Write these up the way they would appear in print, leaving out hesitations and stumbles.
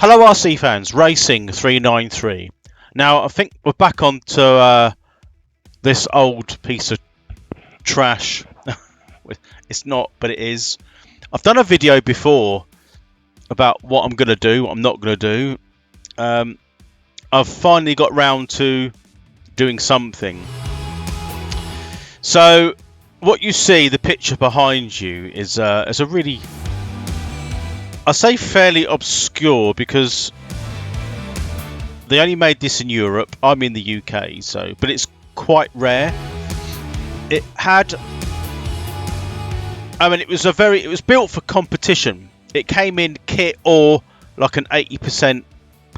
Hello RC fans, Racing 393. Now I think we're back onto this old piece of trash. It's not, but it is. I've done a video before about what I'm going to do, what I'm not going to do. I've finally got round to doing something. So what you see, the picture behind you, is a really, I say fairly obscure, because they only made this in Europe. I'm in the UK, so, but it's quite rare. It had, I mean, it was built for competition. It came in kit or like an 80%,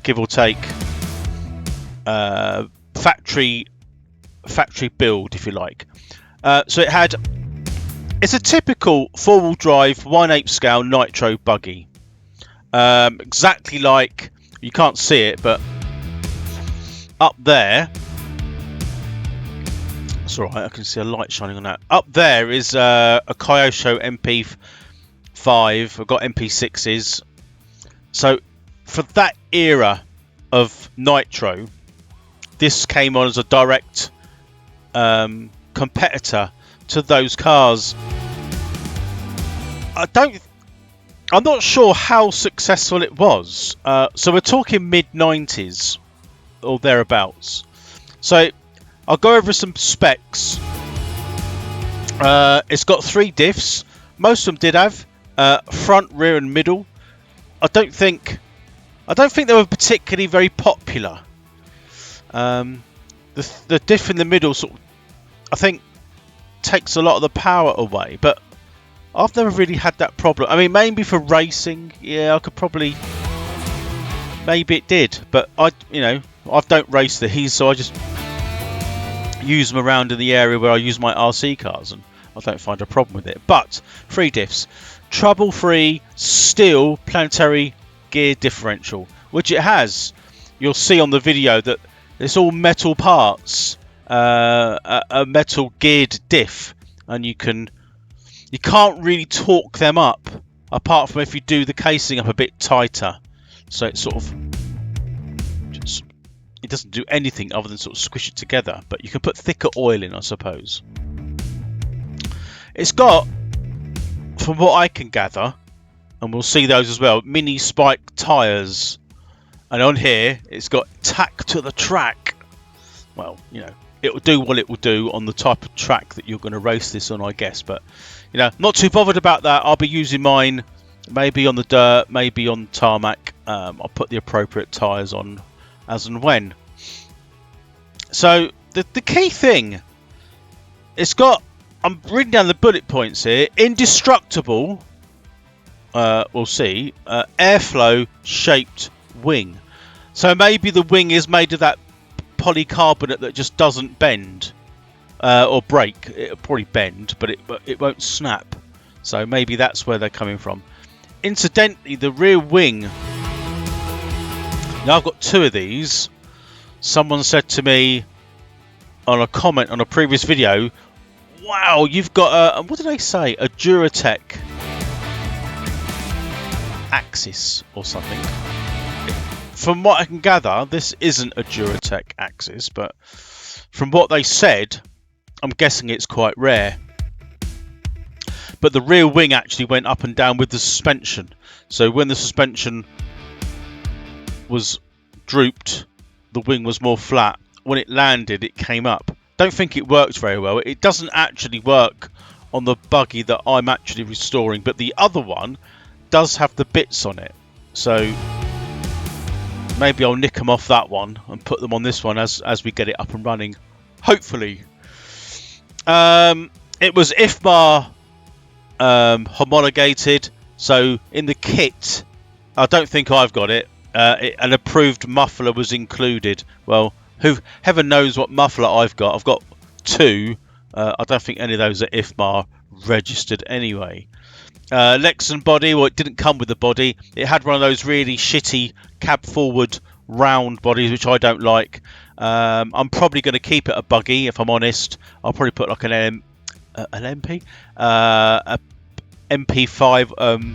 give or take, factory build, if you like. So it's a typical 4-wheel drive 1/8 scale Nitro buggy. Exactly like, you can't see it, but up there, it's alright, I can see a light shining on that. Up there is a Kyosho MP5. I've got MP6s. So for that era of Nitro, this came on as a direct competitor to those cars. I'm not sure how successful it was. So we're talking mid-90s or thereabouts. So I'll go over some specs. It's got 3 diffs. Most of them did have front, rear, and middle. I don't think they were particularly very popular. The diff in the middle sort of, I think, takes a lot of the power away, but I've never really had that problem. I mean, maybe for racing, yeah, I could probably, maybe it did, but I don't race these, so I just use them around in the area where I use my RC cars, and I don't find a problem with it. But 3 diffs, trouble-free, steel planetary gear differential, which it has. You'll see on the video that it's all metal parts, a metal geared diff, and you can't really torque them up, apart from if you do the casing up a bit tighter. So it sort of, it doesn't do anything other than sort of squish it together. But you can put thicker oil in, I suppose. It's got, from what I can gather, and we'll see those as well, mini spike tyres. And on here, it's got tack to the track. Well, it will do what it will do on the type of track that you're going to race this on, I guess. But, not too bothered about that. I'll be using mine maybe on the dirt, maybe on tarmac. I'll put the appropriate tyres on as and when. So, the key thing, it's got, I'm reading down the bullet points here, indestructible, we'll see, airflow shaped wing. So maybe the wing is made of that polycarbonate that just doesn't bend or break. It'll probably bend, but it won't snap. So maybe that's where they're coming from. Incidentally, the rear wing, now I've got 2 of these. Someone said to me on a comment on a previous video, wow, you've got a, what did they say, a Duratec axis or something. From what I can gather, this isn't a Duratec axis, but from what they said, I'm guessing it's quite rare. But the rear wing actually went up and down with the suspension. So when the suspension was drooped, the wing was more flat. When it landed, it came up. Don't think it works very well. It doesn't actually work on the buggy that I'm actually restoring, but the other one does have the bits on it. So maybe I'll nick them off that one and put them on this one as we get it up and running, hopefully. It was IFMA homologated, so in the kit, I don't think I've got it, an approved muffler was included. Well, heaven knows what muffler I've got. I've got 2. I don't think any of those are IFMA registered anyway. Lexan body, well, it didn't come with the body. It had one of those really shitty cab forward round bodies, which I don't like. I'm probably going to keep it a buggy, if I'm honest. I'll probably put like an MP, a MP5,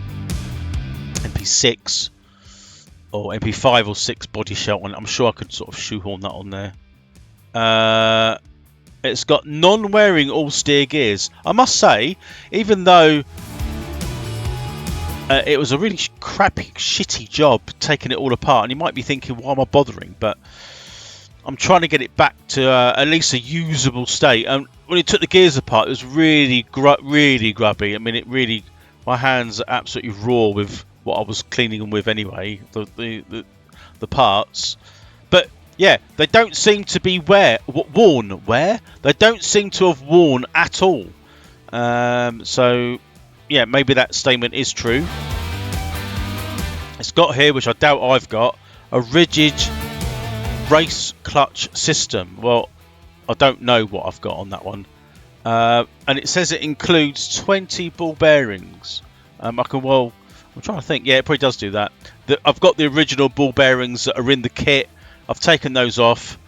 MP6, or MP5 or 6 body shell on it. I'm sure I could sort of shoehorn that on there. It's got non-wearing all-steer gears. I must say, even though it was a really crappy, shitty job taking it all apart, and you might be thinking, why am I bothering? But I'm trying to get it back to at least a usable state. And when it took the gears apart, it was really, really grubby. I mean, it really, my hands are absolutely raw with what I was cleaning them with anyway, the parts. But yeah, they don't seem to be worn. Where? They don't seem to have worn at all. So yeah, maybe that statement is true. It's got here, which I doubt I've got, a rigid race clutch system. Well, I don't know what I've got on that one. And it says it includes 20 ball bearings. I'm trying to think. Yeah, it probably does do that. I've got the original ball bearings that are in the kit. I've taken those off.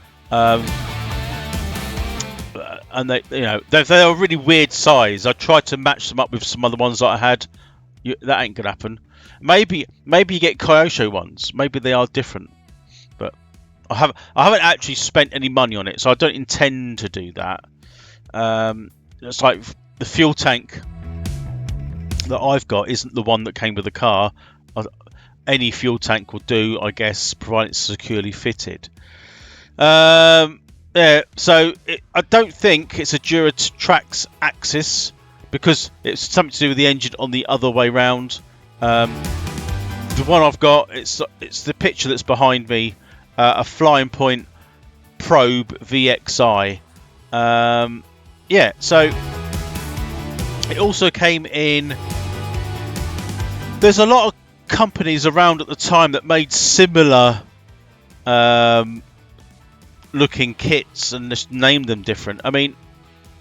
And they're a really weird size. I tried to match them up with some other ones that I had. That ain't gonna happen. Maybe you get Kyosho ones. Maybe they are different. But I haven't actually spent any money on it, so I don't intend to do that. It's like the fuel tank that I've got isn't the one that came with the car. Any fuel tank will do, I guess, provided it's securely fitted. Yeah, so I don't think it's a Duratrax axis because it's something to do with the engine on the other way round. The one I've got, it's the picture that's behind me, a Flying Point Probe VXI. Yeah, so it also came in. There's a lot of companies around at the time that made similar looking kits and just named them different. I mean,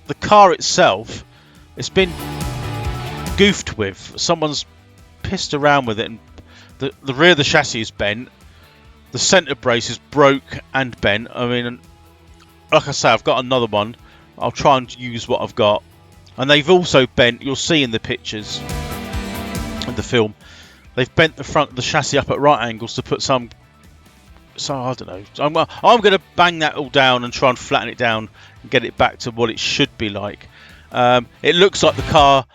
the car itself, it's been goofed with. Someone's pissed around with it, and the rear of the chassis is bent. The centre brace is broke and bent. I mean, like I say, I've got another one. I'll try and use what I've got. And they've also bent, you'll see in the pictures and the film, they've bent the front of the chassis up at right angles to put some. So I don't know. I'm going to bang that all down and try and flatten it down and get it back to what it should be like. It looks like the car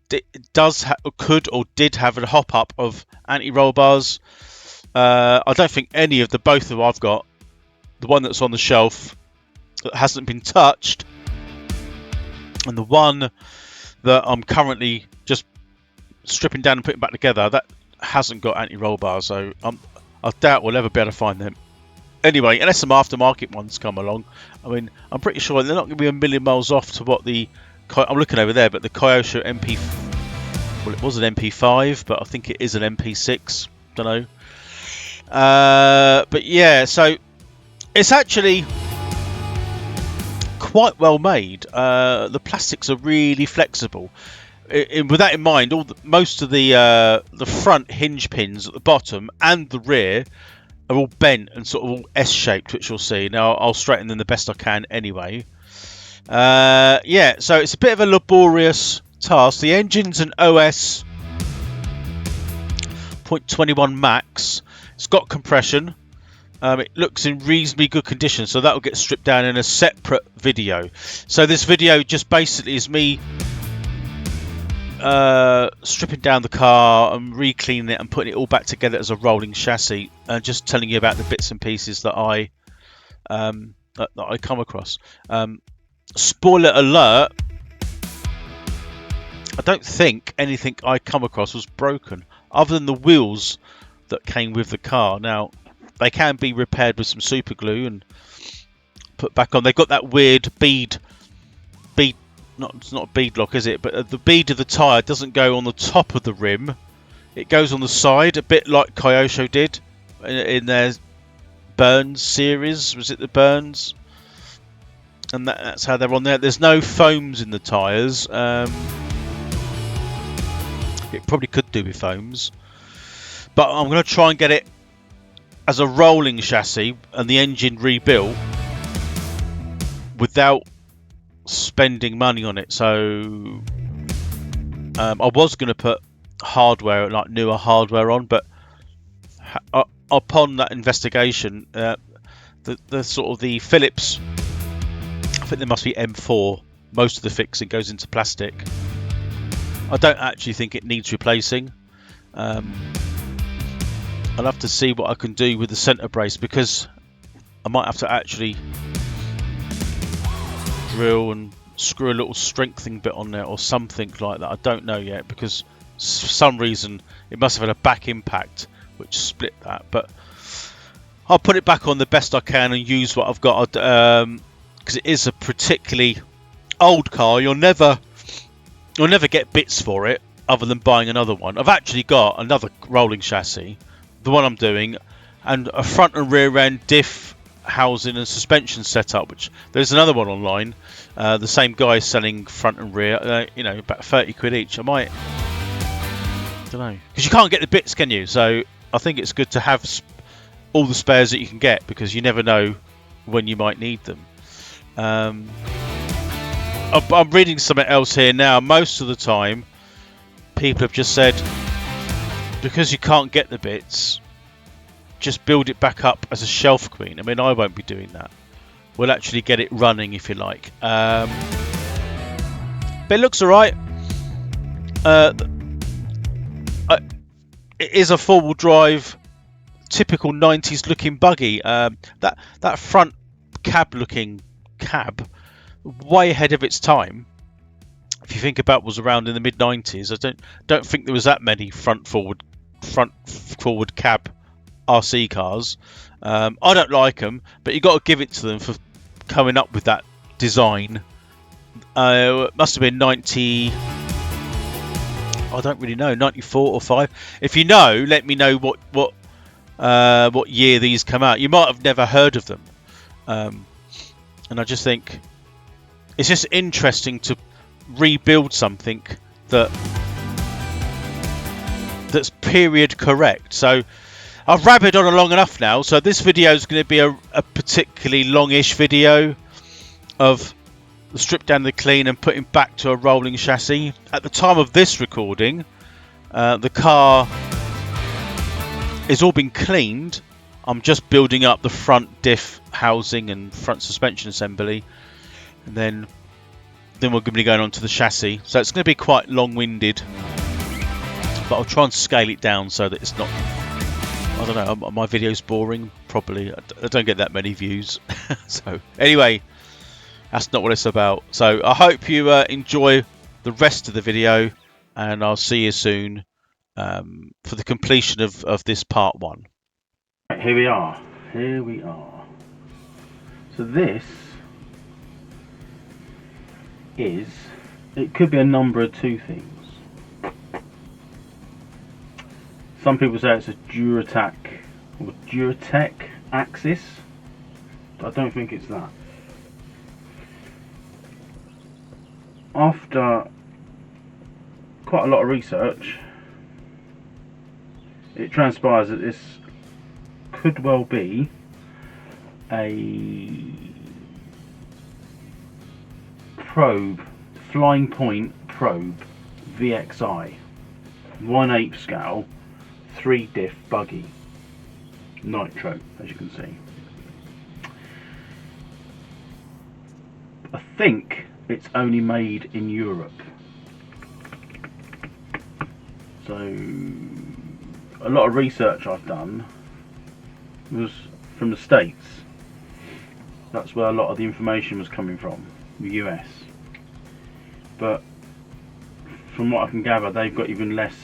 did have a hop up of anti-roll bars. I don't think any of both of them I've got, the one that's on the shelf that hasn't been touched, and the one that I'm currently just stripping down and putting back together, that hasn't got anti-roll bars. So I doubt we'll ever be able to find them. Anyway, unless some aftermarket ones come along. I mean, I'm pretty sure they're not going to be a million miles off to what I'm looking over there, but the Kyosho well, it was an MP5, but I think it is an MP6. Don't know. But yeah, so it's actually quite well made. The plastics are really flexible. With that in mind, most of the front hinge pins at the bottom and the rear are all bent and sort of all S-shaped, which you'll see. Now I'll straighten them the best I can anyway. Yeah, so it's a bit of a laborious task. The engine's an OS 0.21 max. It's got compression. It looks in reasonably good condition, so that will get stripped down in a separate video. So this video just basically is me stripping down the car and re-cleaning it and putting it all back together as a rolling chassis, and just telling you about the bits and pieces that I come across. Spoiler alert, I don't think anything I come across was broken other than the wheels that came with the car. Now they can be repaired with some super glue and put back on. They've got that weird bead, it's not a bead lock, is it? But the bead of the tyre doesn't go on the top of the rim. It goes on the side, a bit like Kyosho did in their Burns series. Was it the Burns? And that's how they're on there. There's no foams in the tyres. It probably could do with foams. But I'm going to try and get it as a rolling chassis and the engine rebuilt without spending money on it. So I was going to put hardware, like newer hardware on, but upon that investigation, the sort of the Phillips, I think there must be M4. Most of the fixing goes into plastic. I don't actually think it needs replacing. I'll have to see what I can do with the centre brace, because I might have to actually drill and screw a little strengthening bit on there or something like that. I don't know yet, because for some reason it must have had a back impact which split that. But I'll put it back on the best I can and use what I've got, because it is a particularly old car. You'll never get bits for it other than buying another one. I've actually got another rolling chassis, the one I'm doing, and a front and rear end diff housing and suspension setup, which there's another one online. The same guy selling front and rear, you know, about 30 quid each. I don't know, because you can't get the bits, can you? So I think it's good to have all the spares that you can get, because you never know when you might need them. I'm reading something else here now. Most of the time people have just said, because you can't get the bits, just build it back up as a shelf queen. I mean, I won't be doing that. We'll actually get it running, if you like. But it looks alright. It is a four-wheel drive, typical 90s looking buggy. That front cab looking cab, way ahead of its time. If you think about what was around in the mid 90s, I don't think there was that many front forward cab RC cars. I don't like them, but you got to give it to them for coming up with that design. It must have been 90. I don't really know, 94 or 5. If you know, let me know what year these come out. You might have never heard of them, and I just think it's just interesting to rebuild something that's period correct. So I've rabbited on long enough now, so this video is going to be a particularly longish video of the strip down the clean and putting back to a rolling chassis. At the time of this recording, the car is all been cleaned. I'm just building up the front diff housing and front suspension assembly, and then we're going to be going on to the chassis. So it's going to be quite long-winded, but I'll try and scale it down so that it's not, I don't know, my video's boring. Probably I don't get that many views. So anyway, that's not what it's about. So I hope you enjoy the rest of the video, and I'll see you soon for the completion of this part 1. Right, here we are. So this is, it could be a number of two things. Some people say it's a Duratec axis. I don't think it's that. After quite a lot of research, it transpires that this could well be a probe, flying point probe VXI 1/8 scale 3 diff buggy Nitro, as you can see. I think it's only made in Europe, so a lot of research I've done was from the States. That's where a lot of the information was coming from, the US. But from what I can gather, they've got even less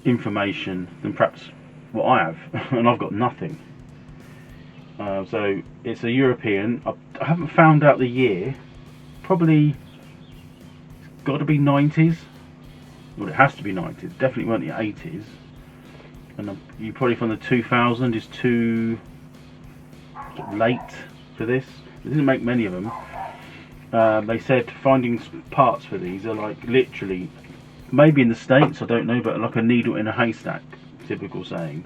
information than perhaps what I have, and I've got nothing. So it's a European. I haven't found out the year. Probably it's got to be 90s. Well, it has to be 90s. Definitely weren't the 80s. And you probably from the 2000 is too late for this. They didn't make many of them. They said finding parts for these are like literally, maybe in the States, I don't know, but like a needle in a haystack, typical saying.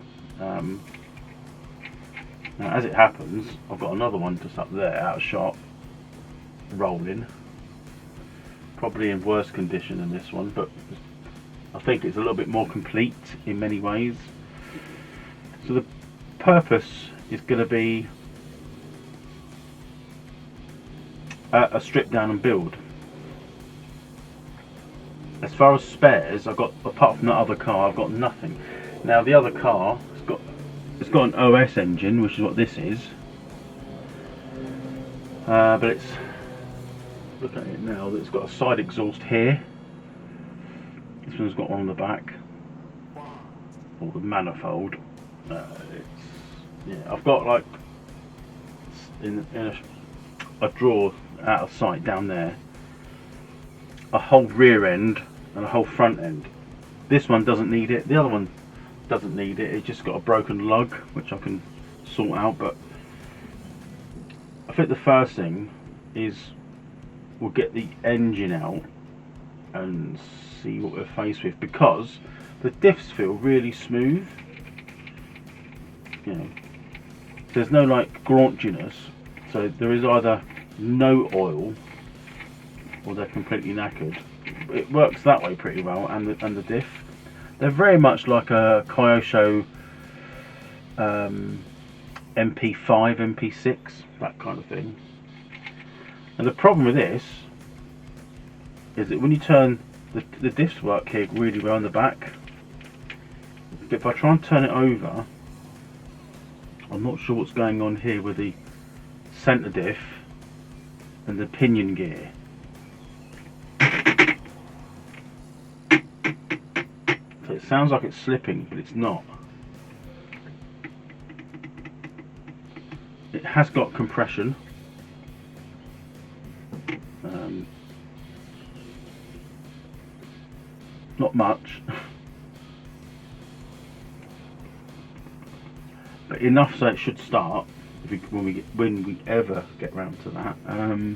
Now, as it happens, I've got another one just up there, out of shot, rolling. Probably in worse condition than this one, but I think it's a little bit more complete in many ways. So the purpose is going to be a strip down and build. As far as spares, I've got, apart from the other car, I've got nothing. Now the other car, it's got an OS engine, which is what this is. But it's, look at it now, it's got a side exhaust here. This one's got one on the back, or the manifold. Yeah, I've got like in a drawer out of sight down there, a whole rear end and a whole front end. This one doesn't need it. The other one doesn't need it. It's just got a broken lug, which I can sort out. But I think the first thing is we'll get the engine out and see what we're faced with, because the diffs feel really smooth. You know, there's no like graunchiness. So there is either no oil or they're completely knackered. It works that way pretty well, and the diff. They're very much like a Kyosho MP5, MP6, that kind of thing. And the problem with this is that when you turn the diffs work here really well in the back. But if I try and turn it over, I'm not sure what's going on here with the centre diff and the pinion gear. So it sounds like it's slipping, but it's not. It has got compression. Not much, but enough so it should start when we ever get round to that. I've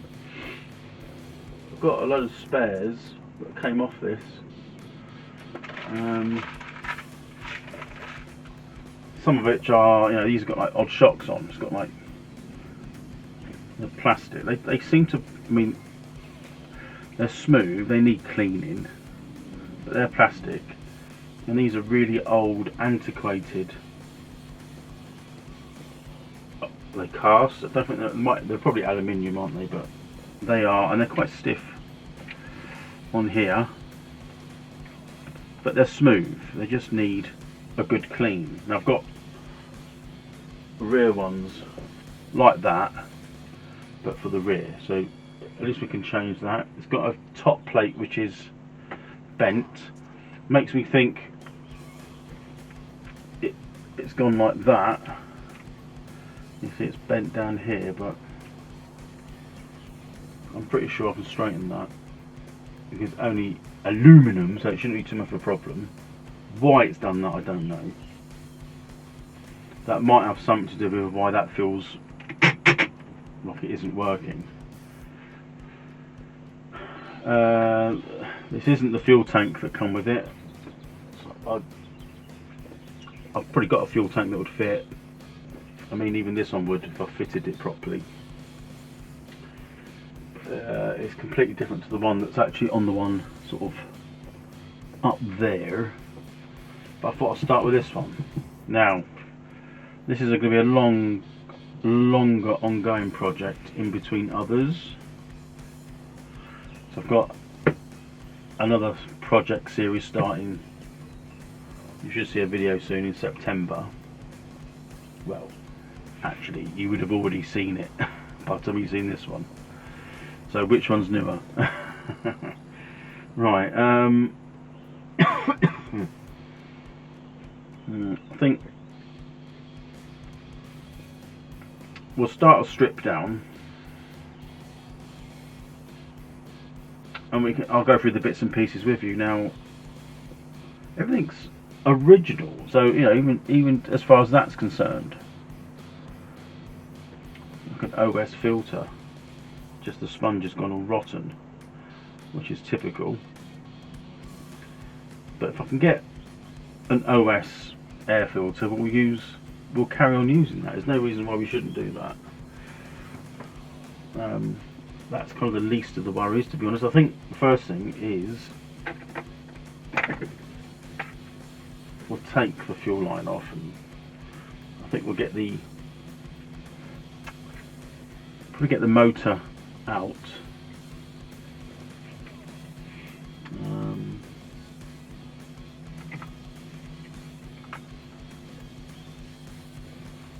got a load of spares that came off this. Some of which are, you know, these have got like odd shocks on. It's got like the plastic. They seem to, I mean, they're smooth. They need cleaning, but they're plastic, and these are really old, antiquated. They cast. I don't think they're probably aluminium, aren't they? But they are, and they're quite stiff on here. But they're smooth. They just need a good clean. Now I've got rear ones like that, but for the rear. So at least we can change that. It's got a top plate which is bent. Makes me think it's gone like that. You see it's bent down here, but I'm pretty sure I can straighten that, because it's only aluminum, so it shouldn't be too much of a problem. Why it's done that, I don't know. That might have something to do with why that feels like it isn't working. This isn't the fuel tank that come with it. So I've probably got a fuel tank that would fit. I mean, even this one would if I fitted it properly. It's completely different to the one that's actually on the one sort of up there. But I thought I'd start with this one. Now, this is going to be a longer ongoing project in between others. So I've got another project series starting. You should see a video soon in September. Well, actually, you would have already seen it by the time you've seen this one. So which one's newer? Right. I think we'll start a strip down, and I'll go through the bits and pieces with you. Now, everything's original, so you know, even as far as that's concerned. Look at OS filter. Just the sponge has gone all rotten, which is typical. But if I can get an OS air filter, we'll carry on using that. There's no reason why we shouldn't do that. That's kind of the least of the worries, to be honest. I think the first thing is we'll take the fuel line off and I think we'll get the probably get the motor out.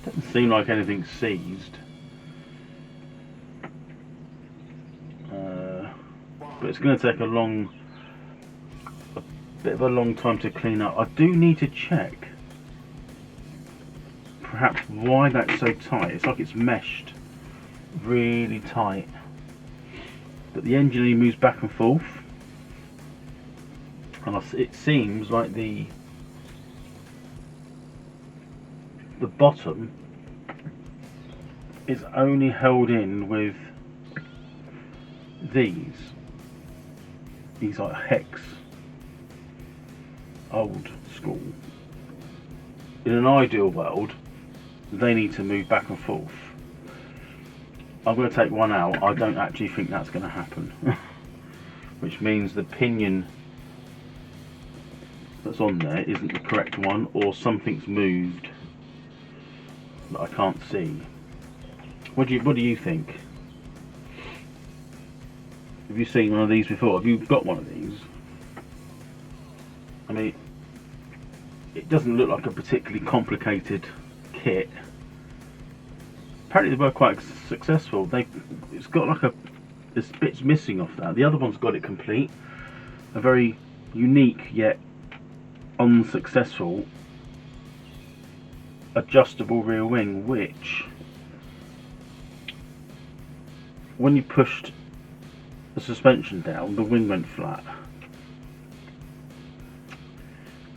Doesn't seem like anything's seized, but it's going to take a bit of a long time to clean up. I do need to check perhaps why that's so tight. It's like it's meshed really tight, but the engine only moves back and forth, and it seems like the bottom is only held in with these like hex old school. In an ideal world, they need to move back and forth. I'm going to take one out. I don't actually think that's going to happen, which means the pinion that's on there isn't the correct one, or something's moved that I can't see. What do you think? Have you seen one of these before? Have you got one of these? I mean, it doesn't look like a particularly complicated kit. Apparently they were quite successful. It's got like there's bits missing off that. The other one's got it complete. A very unique yet unsuccessful adjustable rear wing, which when you pushed the suspension down, the wing went flat,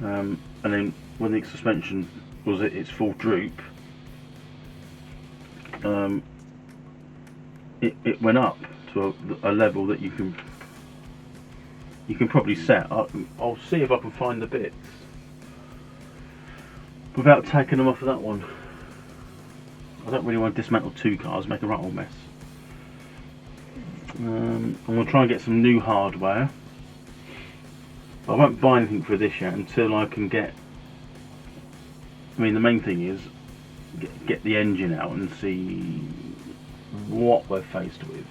and then when the suspension was at its full droop, it went up to a level that you can probably set. I'll see if I can find the bits without taking them off of that one. I don't really want to dismantle two cars, make a right old mess. And we'll try and get some new hardware. I won't buy anything for this yet until I can get. I mean, the main thing is get the engine out and see what we're faced with.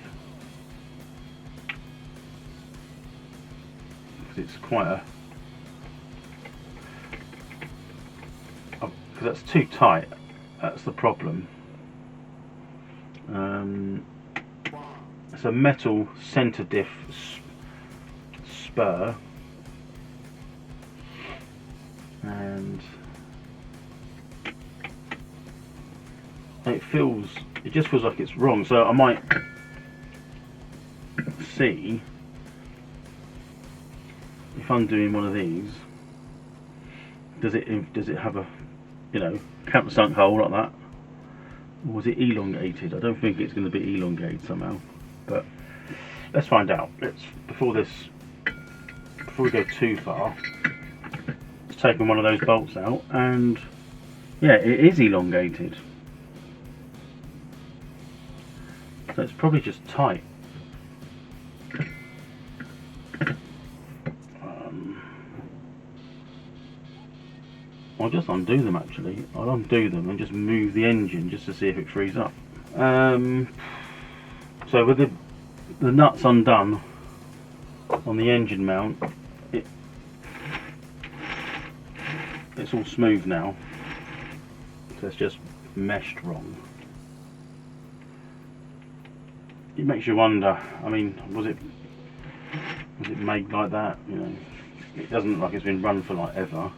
Because it's quite because that's too tight. That's the problem. It's a metal centre diff spur, and it just feels like it's wrong. So I might see if I'm doing one of these, does it have a countersunk hole like that, or was it elongated? I don't think it's going to be elongated somehow, but let's find out. Before we go too far, let's take one of those bolts out, and yeah, it is elongated. So it's probably just tight. I'll just undo them actually. I'll undo them and just move the engine just to see if it frees up. So with the nuts undone on the engine mount, it's all smooth now. So it's just meshed wrong. It makes you wonder, I mean, was it made like that? It doesn't look like it's been run for like ever.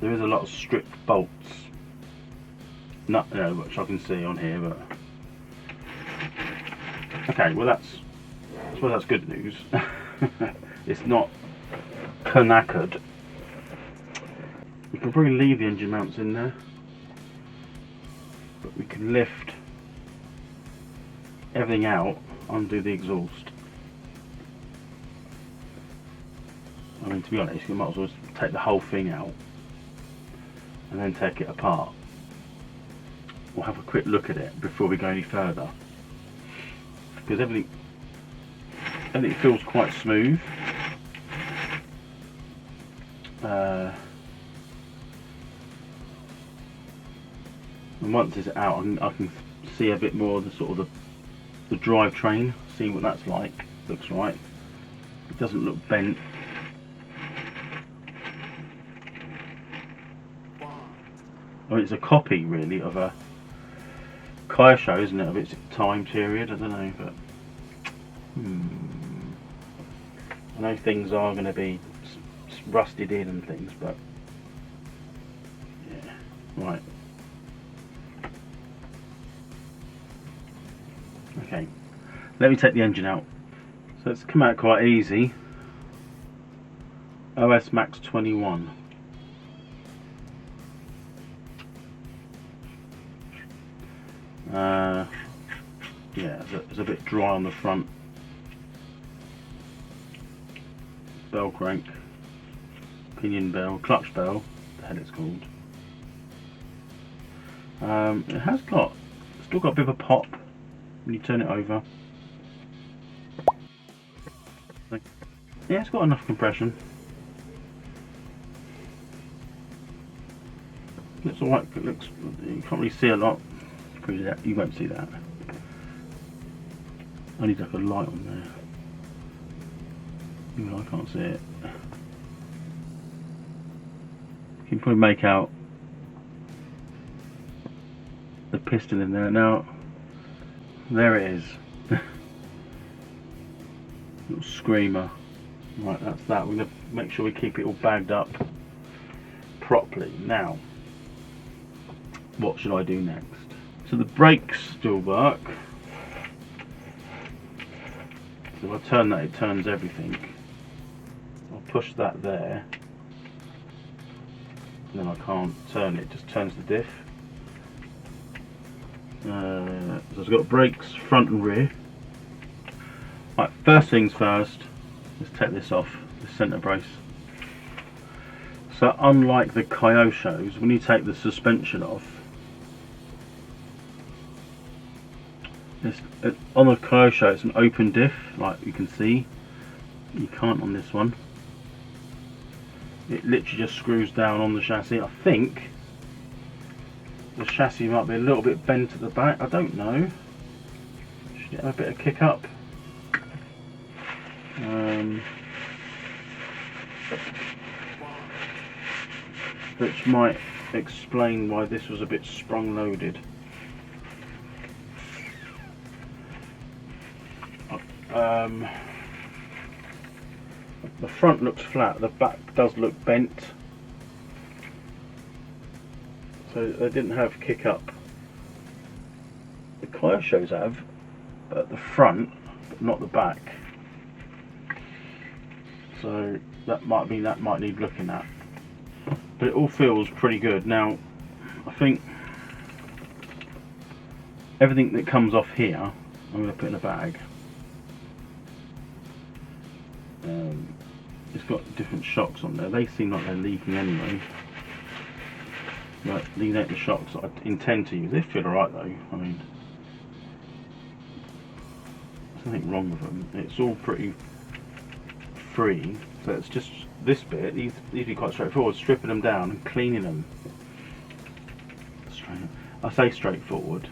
There is a lot of stripped bolts, which I can see on here, but okay, well I suppose that's good news. It's not knackered. We can probably leave the engine mounts in there, but we can lift everything out, undo the exhaust. I mean, to be honest, you might as well take the whole thing out and then take it apart. We'll have a quick look at it before we go any further, because everything feels quite smooth. And once it's out, I can see a bit more of the sort of the drivetrain, see what that's like. Looks right. It doesn't look bent. I mean, it's a copy really of a Kyosho, isn't it? Of its time period. I don't know, but I know things are going to be rusted in and things, but yeah, right. Okay, let me take the engine out. So it's come out quite easy. OS Max 21. Yeah, it's a bit dry on the front. Bell crank, pinion bell, clutch bell, the hell it's called. It has still got a bit of a pop when you turn it over. Yeah, it's got enough compression. Looks alright. It looks. You can't really see a lot. You won't see that. I need like a light on there. Even I can't see it. You can probably make out the piston in there. Now, there it is. Little screamer. Right, that's that. We're going to make sure we keep it all bagged up properly. Now, what should I do next? So the brakes still work. So if I turn that, it turns everything. I'll push that there. And then I can't turn it, just turns the diff. So it's got brakes front and rear. Right, first things first, let's take this off, the centre brace. So unlike the Kyoshos, when you take the suspension off, on the Kyosho it's an open diff, like you can see. You can't on this one. It literally just screws down on the chassis. I think the chassis might be a little bit bent at the back, I don't know. Should it have a bit of kick up? Which might explain why this was a bit sprung loaded. The front looks flat, the back does look bent. So they didn't have kick up. The Kyoshos have at the front, but not the back. So that might mean that might need looking at. But it all feels pretty good. Now, I think everything that comes off here, I'm going to put in a bag. It's got different shocks on there. They seem like they're leaking anyway. But these ain't the shocks that I intend to use. They feel alright though. I mean, there's nothing wrong with them. It's all pretty free. So it's just this bit. These be quite straightforward. Stripping them down and cleaning them. I say straightforward.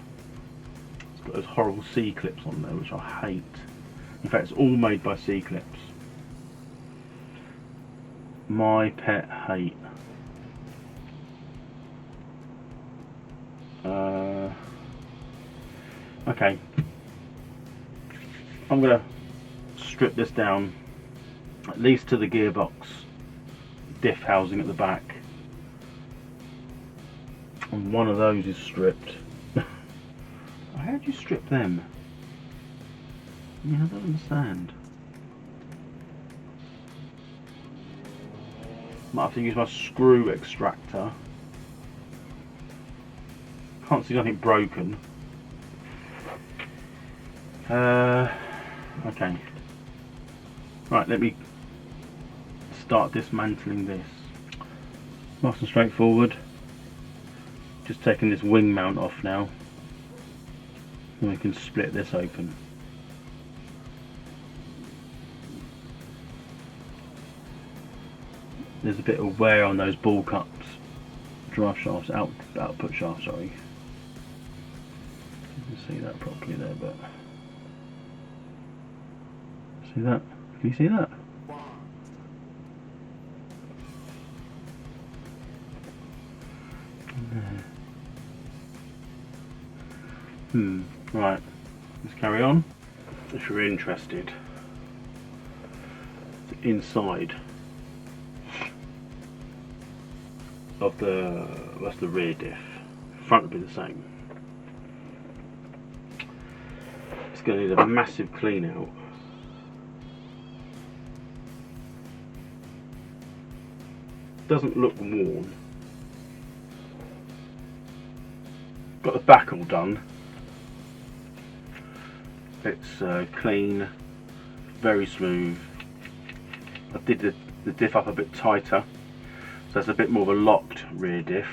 It's got those horrible C clips on there, which I hate. In fact, it's all made by C clips. My pet hate. Okay, I'm gonna strip this down at least to the gearbox diff housing at the back, and one of those is stripped. How do you strip them? Yeah, I don't understand. Might have to use my screw extractor. Can't see nothing broken. Okay. Right, let me start dismantling this. Nice and straightforward. Just taking this wing mount off now. And we can split this open. there's a bit of wear on those ball cups, drive shafts, output shaft, sorry. You can see that properly there, but see that? Can you see that? Right, let's carry on. If you're interested, inside of that's the rear diff. Front will be the same. It's going to need a massive clean out. Doesn't look worn. Got the back all done. It's clean, very smooth. I did the diff up a bit tighter, so it's a bit more of a locked rear diff.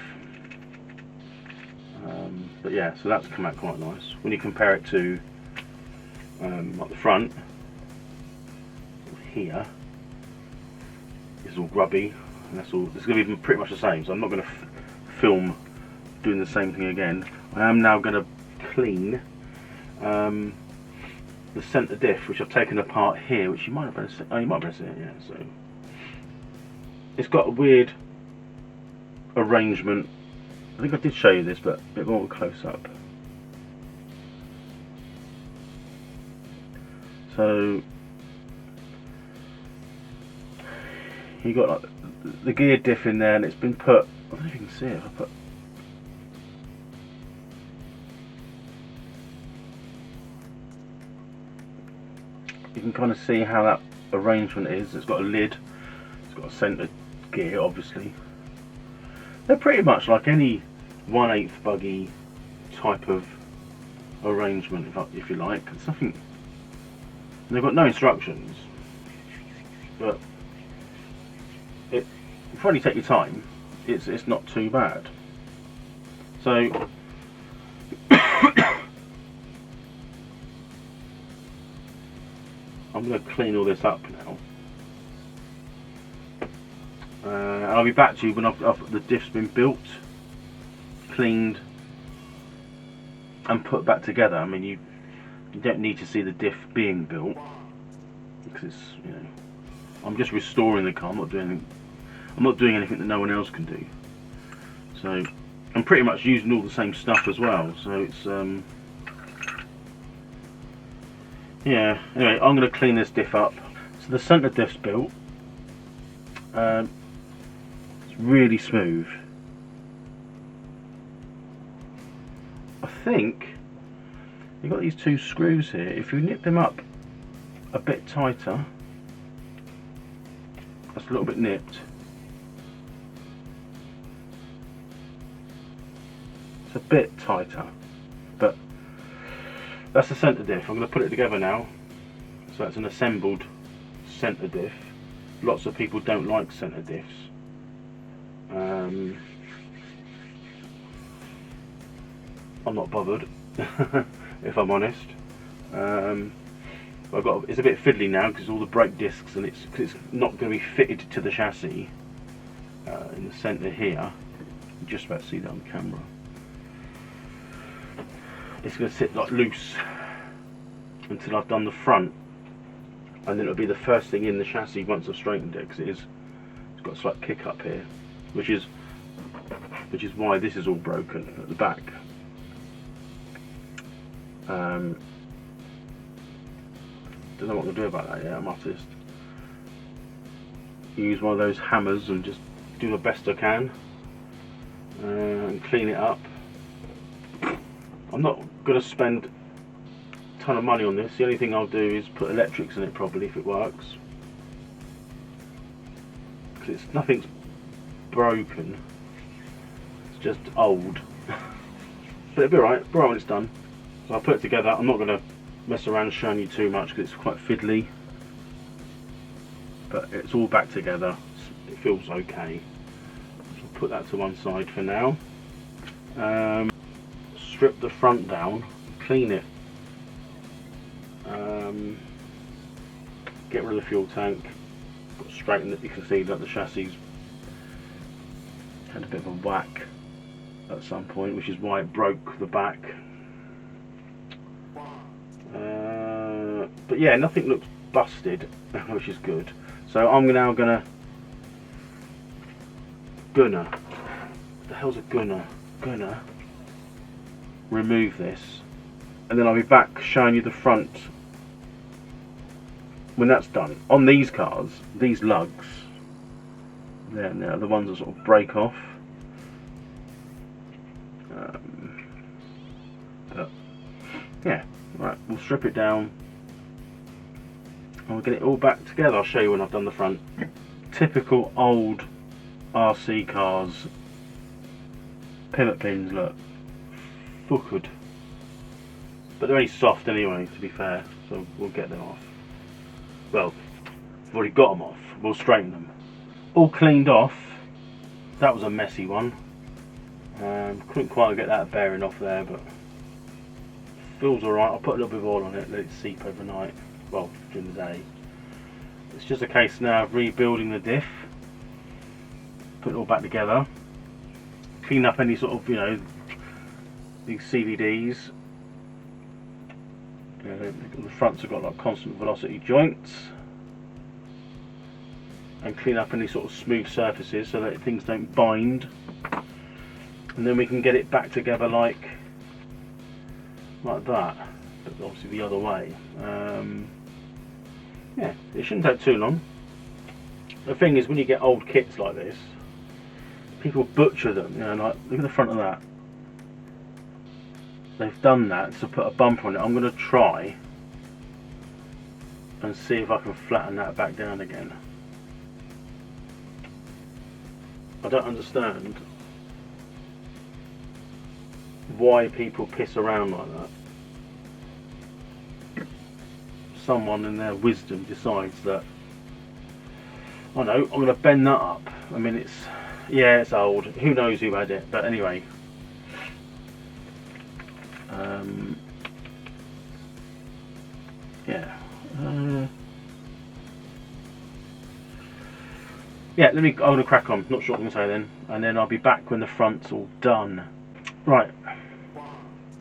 But yeah, so that's come out quite nice. When you compare it to like the front, here is all grubby, and that's all. It's going to be pretty much the same. So I'm not going to film doing the same thing again. I am now going to clean the centre diff, which I've taken apart here, which you might have better see. Oh, you might better see it, yeah. So it's got a weird arrangement. I think I did show you this, but a bit more close up. So you got like the gear diff in there, and it's been put. I don't know if you can see it. I put. You can kind of see how that arrangement is. It's got a lid, it's got a centre gear, obviously. They're pretty much like any 1/8 buggy type of arrangement, if you like. It's nothing. They've got no instructions, but if you only take your time, it's not too bad. So. I'm going to clean all this up now, and I'll be back to you when the diff's been built, cleaned, and put back together. I mean, you don't need to see the diff being built, because it's, you know, I'm just restoring the car. I'm not doing anything that no one else can do. So I'm pretty much using all the same stuff as well. So it's yeah, anyway, I'm going to clean this diff up. So the centre diff's built. It's really smooth. I think you've got these two screws here. If you nip them up a bit tighter, that's a little bit nipped. It's a bit tighter, but that's the centre diff. I'm going to put it together now. So it's an assembled centre diff. Lots of people don't like centre diffs. I'm not bothered, if I'm honest. It's a bit fiddly now because all the brake discs, and it's not going to be fitted to the chassis in the centre here. You just about to see that on camera. It's going to sit like loose until I've done the front, and then it'll be the first thing in the chassis once I've straightened it, because it's got a slight kick up here, which is why this is all broken at the back. Don't know what I'm going to do about that yet. I might just use one of those hammers and just do the best I can and clean it up. I'm not going to spend a ton of money on this. The only thing I'll do is put electrics in it probably if it works. Because nothing's broken. It's just old. But it'll be alright. Right when it's done. So I'll put it together. I'm not going to mess around showing you too much because it's quite fiddly. But it's all back together. It feels okay. So I'll put that to one side for now. Strip the front down, clean it, get rid of the fuel tank, straighten it. You can see that the chassis is Had a bit of a whack at some point, which is why it broke the back. But yeah, nothing looks busted, which is good. So I'm now gonna what the hell's a gunner remove this, and then I'll be back showing you the front when that's done. On these cars, these lugs, they're now the ones that sort of break off. But yeah, right, we'll strip it down and we'll get it all back together. I'll show you when I've done the front. Typical old RC cars, pivot pins, look, fuckered. But they're only soft anyway, to be fair, so we'll get them off. Well, I've already got them off, we'll straighten them. All cleaned off. That was a messy one. Couldn't quite get that bearing off there, but feels alright. I'll put a little bit of oil on it, let it seep overnight, well, during the day. It's just a case now of rebuilding the diff, put it all back together, clean up any sort of, you know, these CVDs. The fronts have got like constant velocity joints, and clean up any sort of smooth surfaces so that things don't bind, and then we can get it back together like that, but obviously the other way. Yeah, it shouldn't take too long. The thing is, when you get old kits like this, people butcher them, you know, like look at the front of that. They've done that to put a bumper on it. I'm going to try and see if I can flatten that back down again. I don't understand why people piss around like that. Someone in their wisdom decides that, I know, I'm going to bend that up. I mean, it's, yeah, it's old. Who knows who had it? But anyway. Yeah. Yeah, I'm going to crack on. Not sure what I'm going to say then. And then I'll be back when the front's all done. Right.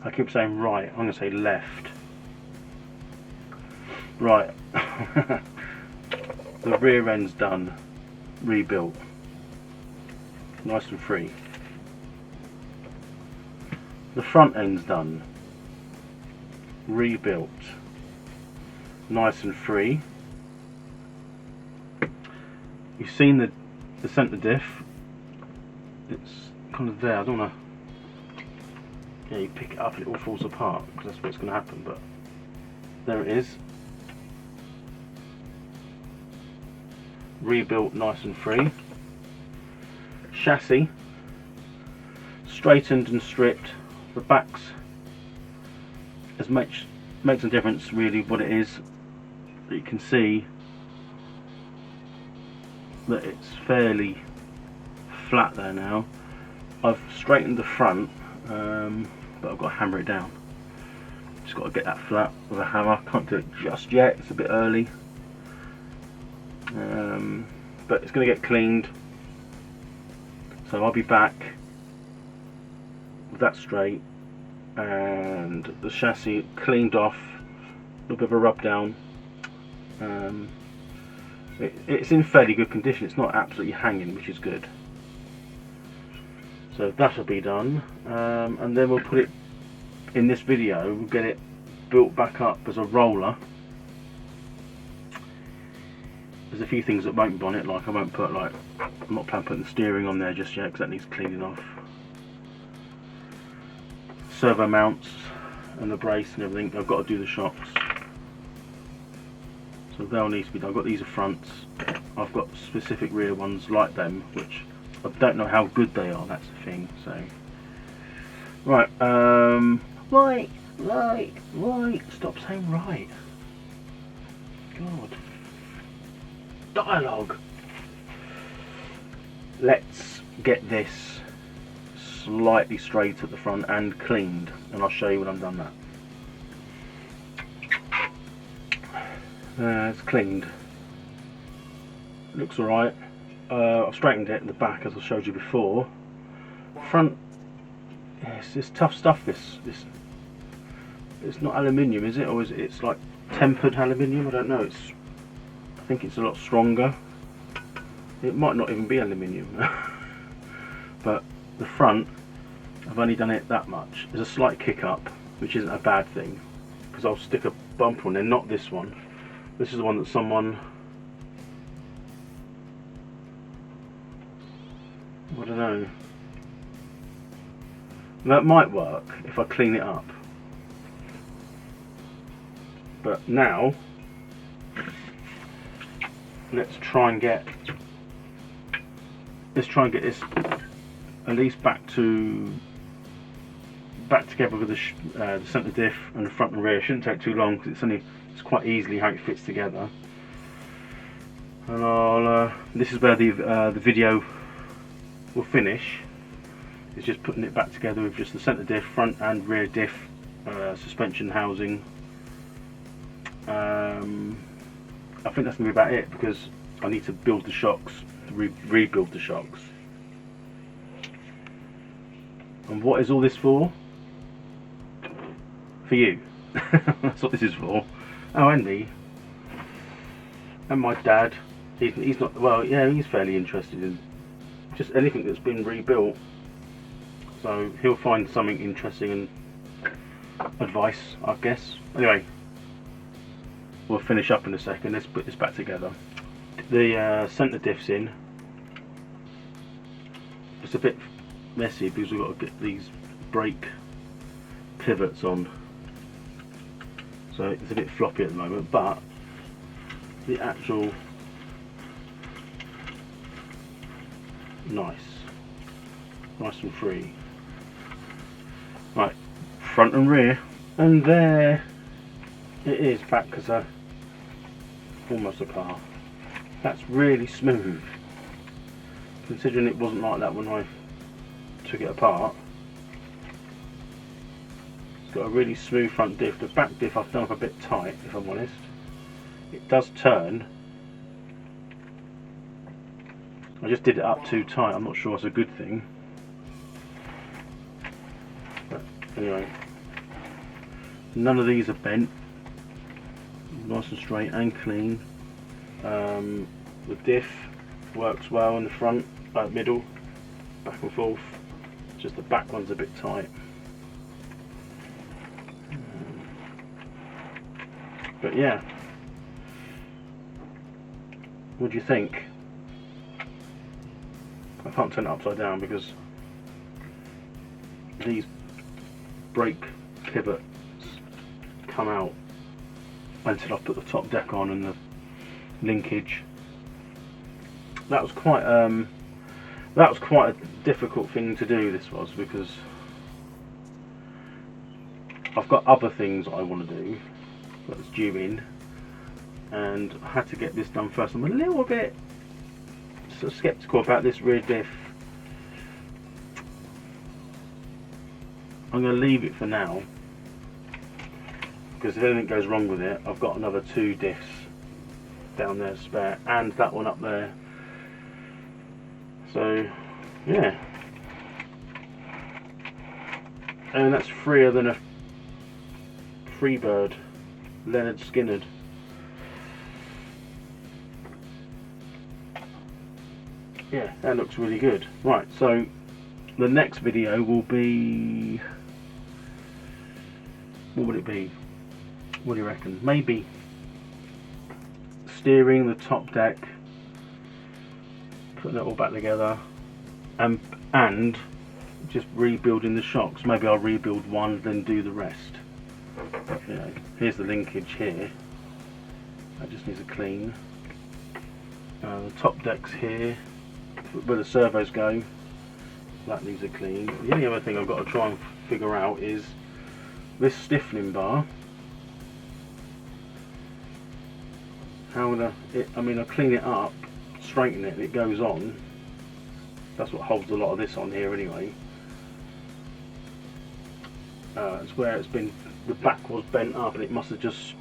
I keep saying right. I'm going to say left. Right. The rear end's done. Rebuilt. Nice and free. The front end's done. Rebuilt. Nice and free. You've seen the centre diff. It's kind of there. I don't want to. Yeah, you pick it up and it all falls apart because that's what's going to happen. But there it is. Rebuilt, nice and free. Chassis straightened and stripped. The backs as much makes a difference really what it is. But you can see that it's fairly flat there now. I've straightened the front, but I've got to hammer it down. Just got to get that flat with a hammer. Can't do it just yet, it's a bit early. But it's going to get cleaned, so I'll be back with that straight and the chassis cleaned off, a little bit of a rub down. It's in fairly good condition, it's not absolutely hanging, which is good. So that'll be done, and then we'll put it in this video, we'll get it built back up as a roller. There's a few things that won't be on it, like I won't put, like, I'm not planning putting the steering on there just yet because that needs cleaning off. Servo mounts and the brace and everything, I've got to do the shocks. So they'll need to be done. I've got these are fronts, I've got specific rear ones like them, which I don't know how good they are, that's the thing. So right, right, stop saying right. God. Dialogue. Let's get this slightly straight at the front and cleaned, and I'll show you when I've done that. It's cleaned. Looks alright. I've straightened it in the back as I showed you before. front, yes, it's tough stuff. This it's not aluminium, is it? Or is it? It's like tempered aluminium. I don't know. I think it's a lot stronger. It might not even be aluminium. But the front, I've only done it that much. There's a slight kick up, which isn't a bad thing, because I'll stick a bumper on there. Not this one. This is the one that someone, I don't know. That might work if I clean it up. But now, let's try and get this at least back together with the centre diff and the front and rear. It shouldn't take too long because it's quite easily how it fits together. And this is where the video will finish. It's just putting it back together with just the centre diff, front and rear diff, suspension housing. I think that's going to be about it, because I need to build the shocks, rebuild the shocks. And what is all this for? For you. That's what this is for. Oh, and me. And my dad. He's not, well, yeah, he's fairly interested in just anything that's been rebuilt. So he'll find something interesting and advice, I guess. Anyway, we'll finish up in a second. Let's put this back together. The centre diff's in. It's a bit messy because we've got to get these brake pivots on, so it's a bit floppy at the moment, but the actual nice and free. Right, front and rear, and there it is, back as almost a car. That's really smooth, considering it wasn't like that when I took it apart. It's got a really smooth front diff. The back diff I've done up a bit tight, if I'm honest. It does turn. I just did it up too tight. I'm not sure it's a good thing. But anyway, none of these are bent. Nice and straight and clean. The diff works well in the front, middle, back and forth. Just the back one's a bit tight. But yeah, what do you think? I can't turn it upside down because these brake pivots come out until I put the top deck on and the linkage. That was quite a difficult thing to do, this was, because I've got other things I want to do that's due in, and I had to get this done first. I'm a little bit sort of sceptical about this rear diff. I'm going to leave it for now, because if anything goes wrong with it, I've got another 2 diffs down there spare, and that one up there. So yeah, and that's freer than a Freebird Leonard Skinner. Yeah, that looks really good. Right, so the next video will be, what would it be? What do you reckon? Maybe steering, the top deck, putting it all back together, and just rebuilding the shocks. Maybe I'll rebuild one, then do the rest. You know, here's the linkage here. That just needs a clean. The top deck's here, where the servos go. That needs a clean. The only other thing I've got to try and figure out is this stiffening bar. How would I mean, I clean it up, straighten it, and it goes on. That's what holds a lot of this on here anyway. It's where it's been, the back was bent up, and it must have just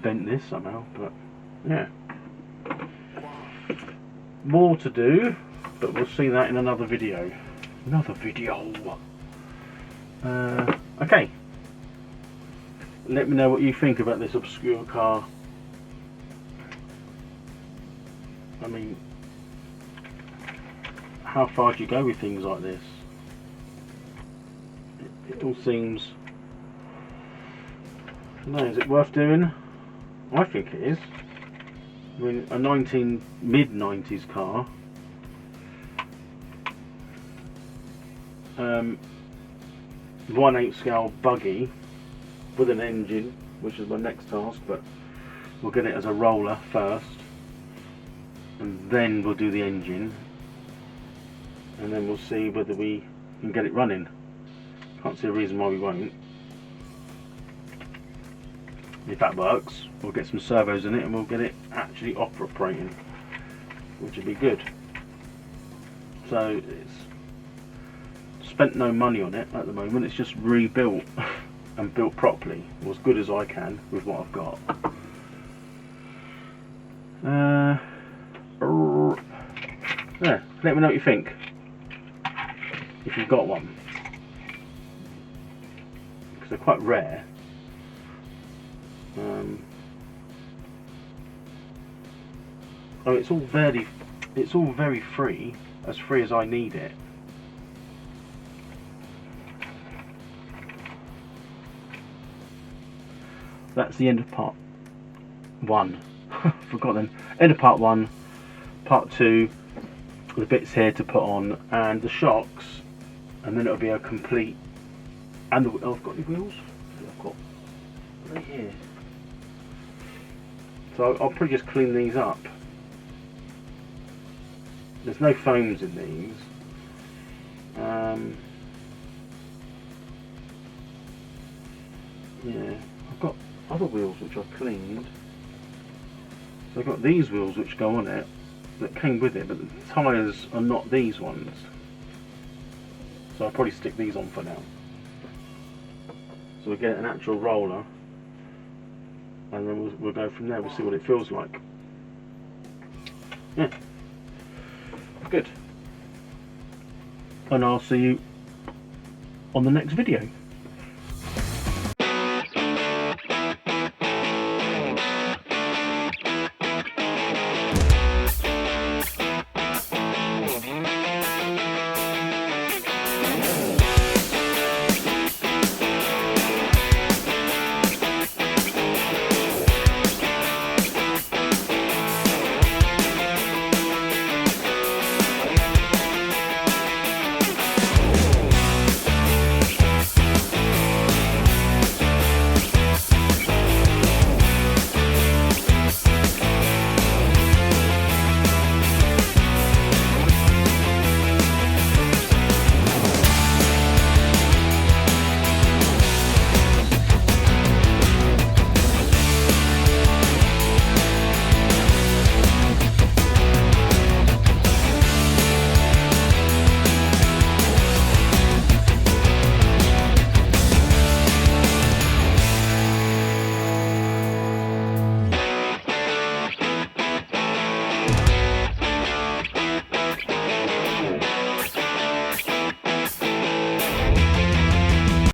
bent this somehow, but yeah. More to do, but we'll see that in another video. another video. Okay, let me know what you think about this obscure car. I mean, how far do you go with things like this? It all seems, I don't know, is it worth doing? I think it is. I mean, a mid-90s car, 1/8 scale buggy with an engine, which is my next task, but we'll get it as a roller first, and then we'll do the engine, and then we'll see whether we can get it running. Can't see a reason why we won't. If that works, we'll get some servos in it and we'll get it actually operating, which would be good. So it's spent no money on it at the moment. It's just rebuilt and built properly, or as good as I can with what I've got. Yeah, let me know what you think if you've got one, because they're quite rare. Oh, it's all very free as I need it. That's the end of part 1. Forgot then. End of part 1. Part 2, the bits here to put on and the shocks, and then it'll be a complete. And oh, I've got the wheels. I've got right here. So I'll probably just clean these up. There's no foams in these. Yeah, I've got other wheels which I've cleaned. So I've got these wheels which go on it that came with it, but the tyres are not these ones. So I'll probably stick these on for now. So we get an actual roller, and then we'll go from there. We'll see what it feels like. Yeah, good. And I'll see you on the next video.